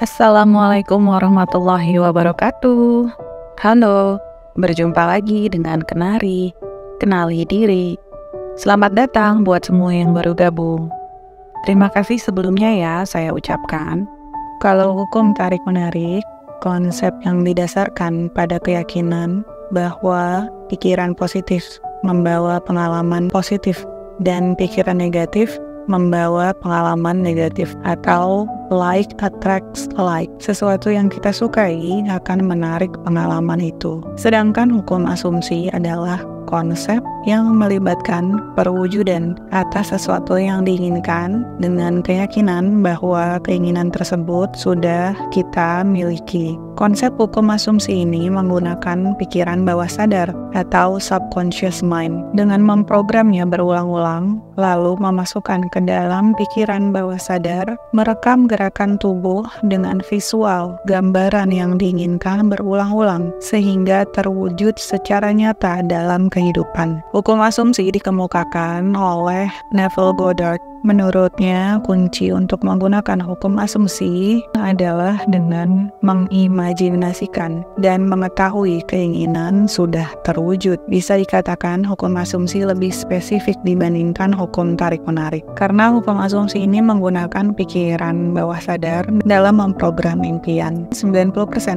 Assalamualaikum warahmatullahi wabarakatuh. Halo, berjumpa lagi dengan Kenari, kenali diri. Selamat datang buat semua yang baru gabung. Terima kasih sebelumnya ya saya ucapkan. Kalau hukum tarik-menarik, konsep yang didasarkan pada keyakinan bahwa pikiran positif membawa pengalaman positif dan pikiran negatif membawa pengalaman negatif, atau like attracts like. Sesuatu yang kita sukai akan menarik pengalaman itu. Sedangkan hukum asumsi adalah konsep yang melibatkan perwujudan atas sesuatu yang diinginkan dengan keyakinan bahwa keinginan tersebut sudah kita miliki. Konsep hukum asumsi ini menggunakan pikiran bawah sadar atau subconscious mind dengan memprogramnya berulang-ulang, lalu memasukkan ke dalam pikiran bawah sadar, merekam gerakan tubuh dengan visual, gambaran yang diinginkan berulang-ulang, sehingga terwujud secara nyata dalam kehidupan. Hukum asumsi dikemukakan oleh Neville Goddard. Menurutnya, kunci untuk menggunakan hukum asumsi adalah dengan mengimajinasikan dan mengetahui keinginan sudah terwujud. Bisa dikatakan hukum asumsi lebih spesifik dibandingkan hukum tarik-menarik. Karena hukum asumsi ini menggunakan pikiran bawah sadar dalam memprogram impian. 90%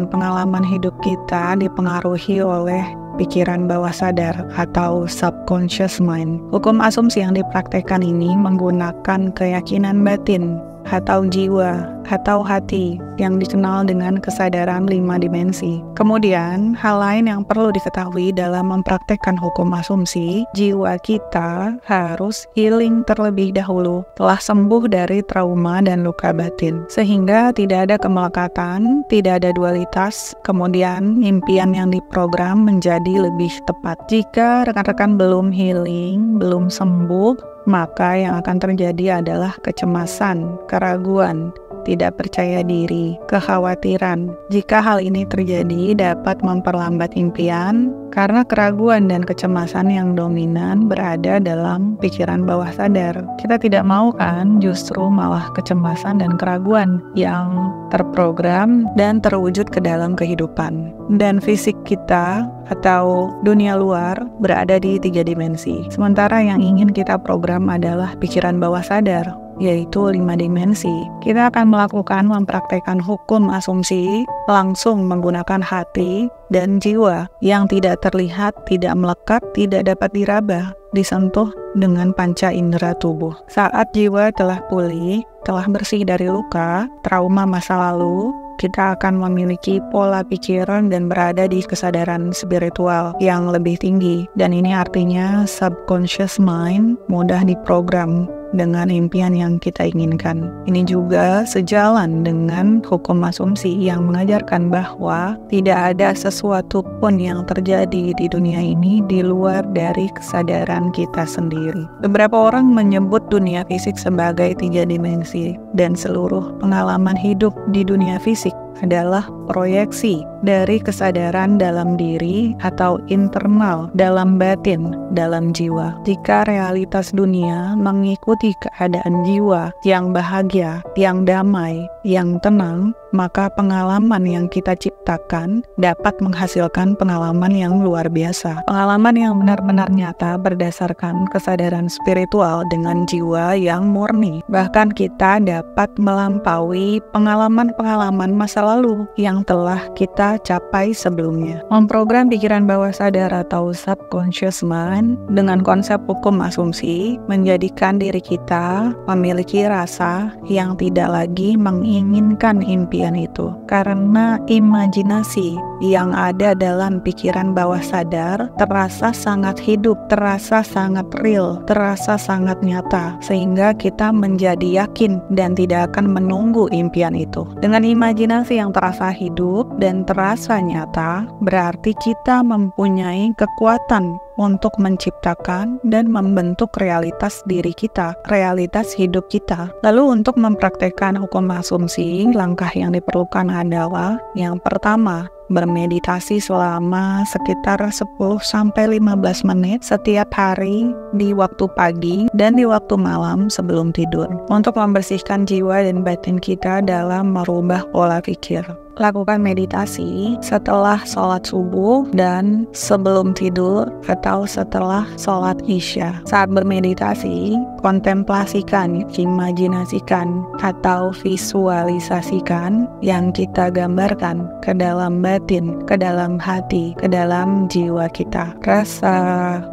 pengalaman hidup kita dipengaruhi oleh pikiran bawah sadar atau subconscious mind. Hukum asumsi yang dipraktekkan ini menggunakan keyakinan batin atau jiwa atau hati yang dikenal dengan kesadaran 5 dimensi. Kemudian, hal lain yang perlu diketahui dalam mempraktekkan hukum asumsi, jiwa kita harus healing terlebih dahulu, telah sembuh dari trauma dan luka batin, sehingga tidak ada kemelekatan, tidak ada dualitas, kemudian impian yang diprogram menjadi lebih tepat. Jika rekan-rekan belum healing, belum sembuh, maka yang akan terjadi adalah kecemasan, keraguan, tidak percaya diri, kekhawatiran. Jika hal ini terjadi, dapat memperlambat impian karena keraguan dan kecemasan yang dominan berada dalam pikiran bawah sadar. Kita tidak mau kan justru malah kecemasan dan keraguan yang terprogram dan terwujud ke dalam kehidupan. Dan fisik kita atau dunia luar berada di 3 dimensi. Sementara yang ingin kita program adalah pikiran bawah sadar, yaitu 5 dimensi. Kita akan melakukan mempraktekkan hukum asumsi langsung menggunakan hati dan jiwa yang tidak terlihat, tidak melekat, tidak dapat diraba, disentuh dengan panca indera tubuh. Saat jiwa telah pulih, telah bersih dari luka, trauma masa lalu, kita akan memiliki pola pikiran dan berada di kesadaran spiritual yang lebih tinggi. Dan ini artinya subconscious mind mudah diprogram dengan impian yang kita inginkan. Ini juga sejalan dengan hukum asumsi yang mengajarkan bahwa tidak ada sesuatu pun yang terjadi di dunia ini di luar dari kesadaran kita sendiri. Beberapa orang menyebut dunia fisik sebagai 3 dimensi, dan seluruh pengalaman hidup di dunia fisik adalah proyeksi dari kesadaran dalam diri atau internal dalam batin, dalam jiwa. Jika realitas dunia mengikuti keadaan jiwa yang bahagia, yang damai, yang tenang, maka pengalaman yang kita ciptakan dapat menghasilkan pengalaman yang luar biasa. Pengalaman yang benar-benar nyata berdasarkan kesadaran spiritual dengan jiwa yang murni. Bahkan kita dapat melampaui pengalaman-pengalaman masa lalu yang telah kita capai sebelumnya. Memprogram pikiran bawah sadar atau subconscious mind dengan konsep hukum asumsi menjadikan diri kita memiliki rasa yang tidak lagi menginginkan impian itu, karena imajinasi yang ada dalam pikiran bawah sadar terasa sangat hidup, terasa sangat real, terasa sangat nyata, sehingga kita menjadi yakin dan tidak akan menunggu impian itu. Dengan imajinasi yang terasa hidup dan terasa nyata, berarti kita mempunyai kekuatan untuk menciptakan dan membentuk realitas diri kita, realitas hidup kita. Lalu untuk mempraktekkan hukum asumsi, langkah yang diperlukan adalah yang pertama, bermeditasi selama sekitar 10-15 menit setiap hari di waktu pagi dan di waktu malam sebelum tidur untuk membersihkan jiwa dan batin kita dalam merubah pola pikir. Lakukan meditasi setelah sholat subuh dan sebelum tidur atau setelah sholat isya. Saat bermeditasi, kontemplasikan, imajinasikan, atau visualisasikan yang kita gambarkan ke dalam batin, ke dalam hati, ke dalam jiwa kita. Rasa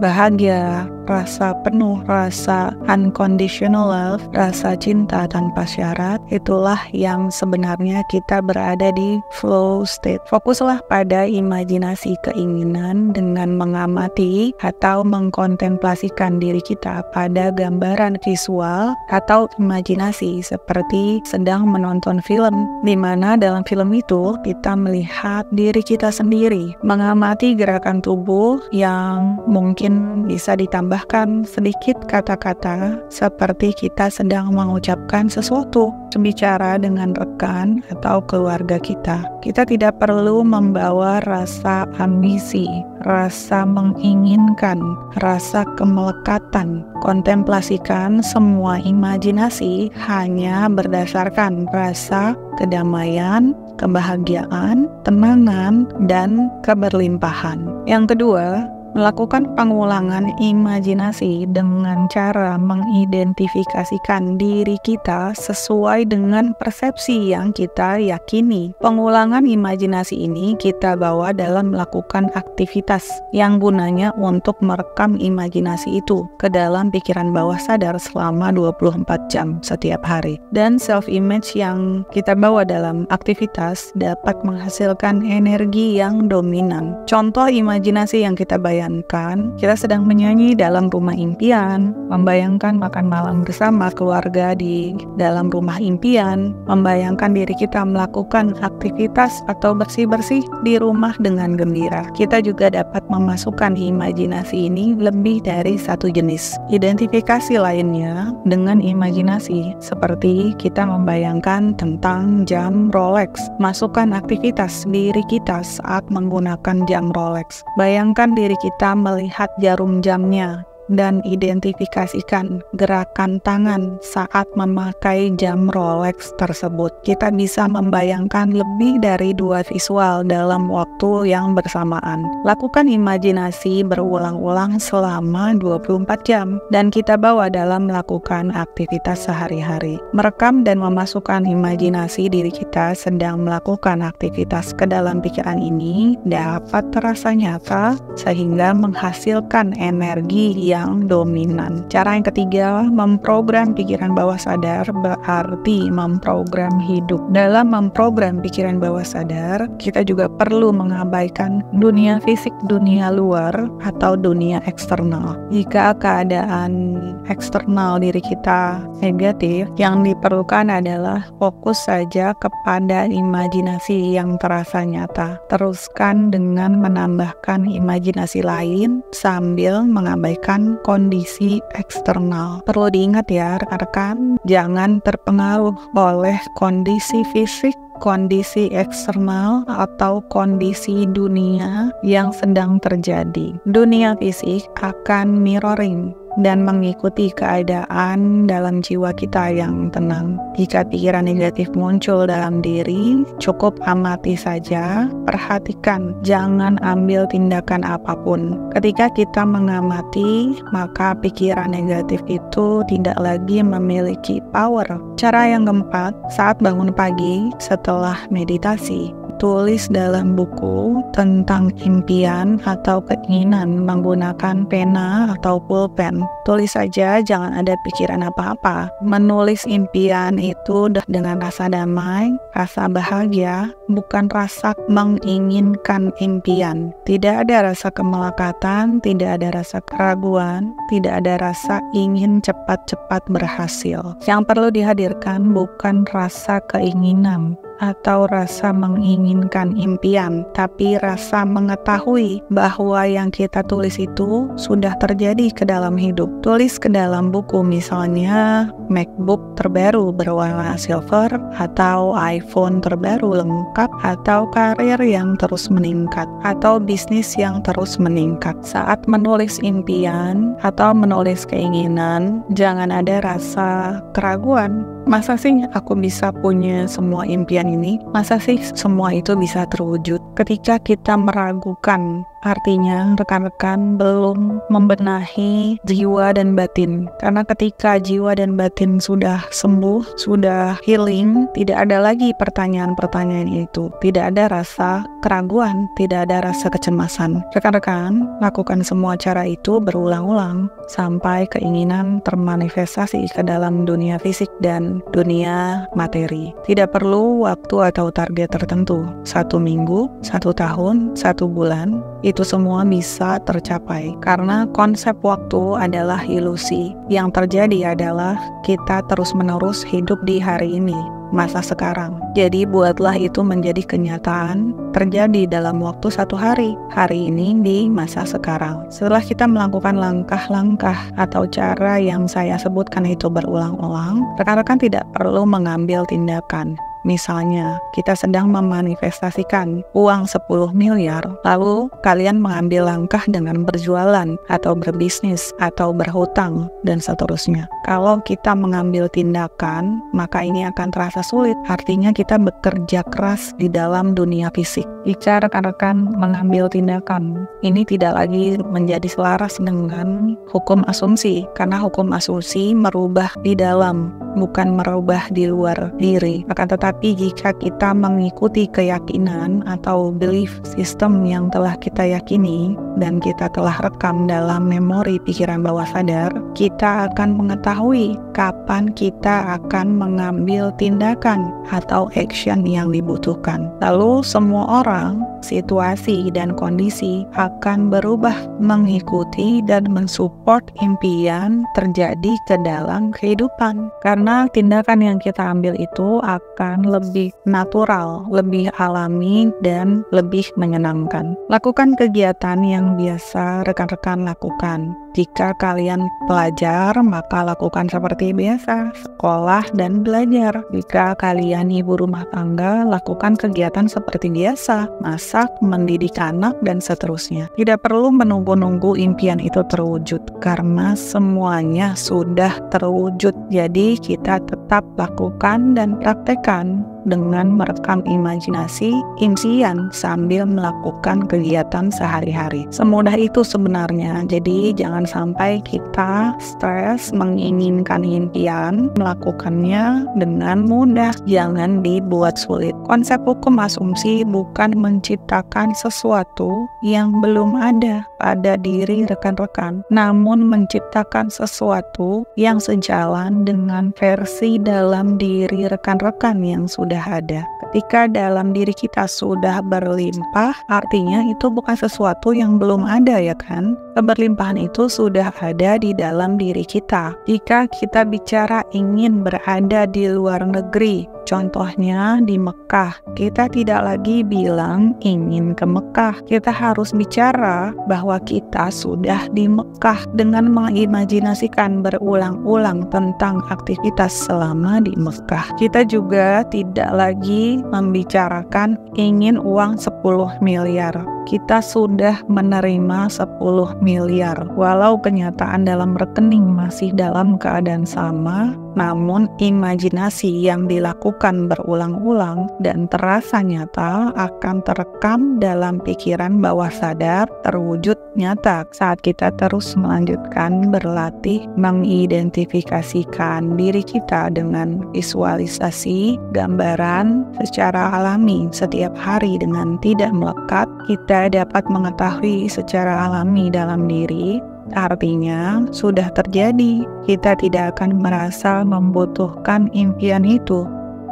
bahagia, rasa penuh, rasa unconditional love, rasa cinta tanpa syarat, itulah yang sebenarnya kita berada di flow state. Fokuslah pada imajinasi keinginan dengan mengamati atau mengkontemplasikan diri kita pada gambaran visual atau imajinasi seperti sedang menonton film, di mana dalam film itu kita melihat diri kita sendiri, mengamati gerakan tubuh yang mungkin bisa ditambahkan sedikit kata-kata seperti kita sedang mengucapkan sesuatu, berbicara dengan rekan atau keluarga kita. Kita tidak perlu membawa rasa ambisi, rasa menginginkan, rasa kemelekatan. Kontemplasikan semua imajinasi hanya berdasarkan rasa kedamaian, kebahagiaan, tenangan, dan keberlimpahan. Yang kedua, melakukan pengulangan imajinasi dengan cara mengidentifikasikan diri kita sesuai dengan persepsi yang kita yakini. Pengulangan imajinasi ini kita bawa dalam melakukan aktivitas yang gunanya untuk merekam imajinasi itu ke dalam pikiran bawah sadar selama 24 jam setiap hari. Dan self-image yang kita bawa dalam aktivitas dapat menghasilkan energi yang dominan. Contoh imajinasi yang kita bayangkan, kita sedang menyanyi dalam rumah impian, membayangkan makan malam bersama keluarga di dalam rumah impian, membayangkan diri kita melakukan aktivitas atau bersih-bersih di rumah dengan gembira. Kita juga dapat memasukkan imajinasi ini lebih dari satu jenis. Identifikasi lainnya dengan imajinasi seperti kita membayangkan tentang jam Rolex. Masukkan aktivitas diri kita saat menggunakan jam Rolex. Bayangkan diri kita melihat jarum jamnya dan identifikasikan gerakan tangan saat memakai jam Rolex tersebut. Kita bisa membayangkan lebih dari 2 visual dalam waktu yang bersamaan. Lakukan imajinasi berulang-ulang selama 24 jam dan kita bawa dalam melakukan aktivitas sehari-hari. Merekam dan memasukkan imajinasi diri kita sedang melakukan aktivitas ke dalam pikiran ini dapat terasa nyata sehingga menghasilkan energi yang dominan. Cara yang ketiga, memprogram pikiran bawah sadar berarti memprogram hidup. Dalam memprogram pikiran bawah sadar, kita juga perlu mengabaikan dunia fisik, dunia luar, atau dunia eksternal. Jika keadaan eksternal diri kita negatif, yang diperlukan adalah fokus saja kepada imajinasi yang terasa nyata. Teruskan dengan menambahkan imajinasi lain sambil mengabaikan kondisi eksternal. Perlu diingat ya rekan-rekan, jangan terpengaruh oleh kondisi fisik, kondisi eksternal, atau kondisi dunia yang sedang terjadi. Dunia fisik akan mirroring dan mengikuti keadaan dalam jiwa kita yang tenang. Jika pikiran negatif muncul dalam diri, cukup amati saja, perhatikan, jangan ambil tindakan apapun. Ketika kita mengamati, maka pikiran negatif itu tidak lagi memiliki power. Cara yang keempat, saat bangun pagi setelah meditasi, tulis dalam buku tentang impian atau keinginan menggunakan pena atau pulpen. Tulis saja, jangan ada pikiran apa-apa. Menulis impian itu dengan rasa damai, rasa bahagia, bukan rasa menginginkan impian. Tidak ada rasa kemelekatan, tidak ada rasa keraguan, tidak ada rasa ingin cepat-cepat berhasil. Yang perlu dihadirkan bukan rasa keinginan atau rasa menginginkan impian, tapi rasa mengetahui bahwa yang kita tulis itu sudah terjadi ke dalam hidup. Tulis ke dalam buku, misalnya MacBook terbaru berwarna silver, atau iPhone terbaru lengkap, atau karir yang terus meningkat, atau bisnis yang terus meningkat. Saat menulis impian atau menulis keinginan, jangan ada rasa keraguan. Masa sih aku bisa punya semua impian ini? Masa sih semua itu bisa terwujud? Ketika kita meragukan, artinya rekan-rekan belum membenahi jiwa dan batin. Karena ketika jiwa dan batin sudah sembuh, sudah healing, tidak ada lagi pertanyaan-pertanyaan itu. Tidak ada rasa keraguan, tidak ada rasa kecemasan. Rekan-rekan, lakukan semua cara itu berulang-ulang sampai keinginan termanifestasi ke dalam dunia fisik dan dunia materi. Tidak perlu waktu atau target tertentu. 1 minggu, 1 tahun, 1 bulan, itu semua bisa tercapai. Karena konsep waktu adalah ilusi. Yang terjadi adalah kita terus-menerus hidup di hari ini, masa sekarang. Jadi buatlah itu menjadi kenyataan, terjadi dalam waktu 1 hari ini di masa sekarang. Setelah kita melakukan langkah-langkah atau cara yang saya sebutkan itu berulang-ulang, rekan-rekan tidak perlu mengambil tindakan. Misalnya, kita sedang memanifestasikan uang 10 miliar, lalu kalian mengambil langkah dengan berjualan, atau berbisnis, atau berhutang, dan seterusnya. Kalau kita mengambil tindakan, maka ini akan terasa sulit. Artinya kita bekerja keras di dalam dunia fisik. Jika rekan-rekan mengambil tindakan, ini tidak lagi menjadi selaras dengan hukum asumsi, karena hukum asumsi merubah di dalam, bukan merubah di luar diri. Akan tetapi jika kita mengikuti keyakinan atau belief system yang telah kita yakini dan kita telah rekam dalam memori pikiran bawah sadar, kita akan mengetahui kapan kita akan mengambil tindakan atau action yang dibutuhkan. Lalu semua orang, situasi, dan kondisi akan berubah mengikuti dan mensupport impian terjadi ke dalam kehidupan. Karena tindakan yang kita ambil itu akan lebih natural, lebih alami, dan lebih menyenangkan. Lakukan kegiatan yang biasa rekan-rekan lakukan. Jika kalian pelajar, maka lakukan seperti biasa, sekolah dan belajar. Jika kalian ibu rumah tangga, lakukan kegiatan seperti biasa, masak, mendidik anak, dan seterusnya. Tidak perlu menunggu-nunggu impian itu terwujud, karena semuanya sudah terwujud. Jadi kita tetap lakukan dan praktekkan dengan merekam imajinasi impian sambil melakukan kegiatan sehari-hari. Semudah itu sebenarnya. Jadi jangan sampai kita stres menginginkan impian, melakukannya dengan mudah. Jangan dibuat sulit. Konsep hukum asumsi bukan menciptakan sesuatu yang belum ada pada diri rekan-rekan, namun menciptakan sesuatu yang sejalan dengan versi dalam diri rekan-rekan yang sudah ada. Ketika dalam diri kita sudah berlimpah, artinya itu bukan sesuatu yang belum ada, ya kan? Keberlimpahan itu sudah ada di dalam diri kita. Jika kita bicara ingin berada di luar negeri, contohnya di Mekah, kita tidak lagi bilang ingin ke Mekah. Kita harus bicara bahwa kita sudah di Mekah dengan mengimajinasikan berulang-ulang tentang aktivitas selama di Mekah. Kita juga tidak lagi membicarakan ingin uang 10 miliar. Kita sudah menerima 10 miliar. Walau kenyataan dalam rekening masih dalam keadaan sama, namun imajinasi yang dilakukan berulang-ulang dan terasa nyata akan terekam dalam pikiran bawah sadar, terwujud nyata saat kita terus melanjutkan berlatih mengidentifikasikan diri kita dengan visualisasi gambaran secara alami setiap hari dengan tidak melekat. Kita dapat mengetahui secara alami dalam diri, artinya sudah terjadi. Kita tidak akan merasa membutuhkan impian itu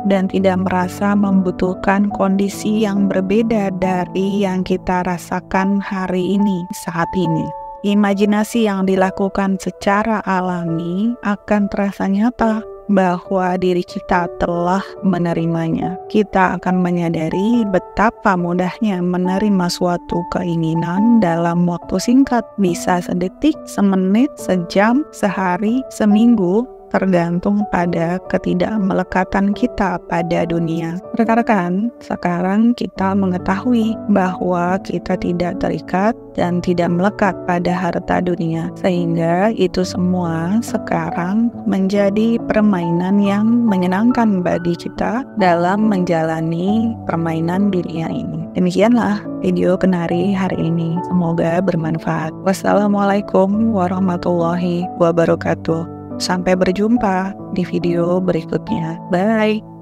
dan tidak merasa membutuhkan kondisi yang berbeda dari yang kita rasakan hari ini, saat ini. Imajinasi yang dilakukan secara alami akan terasa nyata bahwa diri kita telah menerimanya. Kita akan menyadari betapa mudahnya menerima suatu keinginan dalam waktu singkat, bisa sedetik, semenit, sejam, sehari, seminggu, tergantung pada ketidakmelekatan kita pada dunia. Rekan-rekan, sekarang kita mengetahui bahwa kita tidak terikat dan tidak melekat pada harta dunia, sehingga itu semua sekarang menjadi permainan yang menyenangkan bagi kita dalam menjalani permainan dunia ini. Demikianlah video Kenari hari ini. Semoga bermanfaat. Wassalamualaikum warahmatullahi wabarakatuh. Sampai berjumpa di video berikutnya. Bye.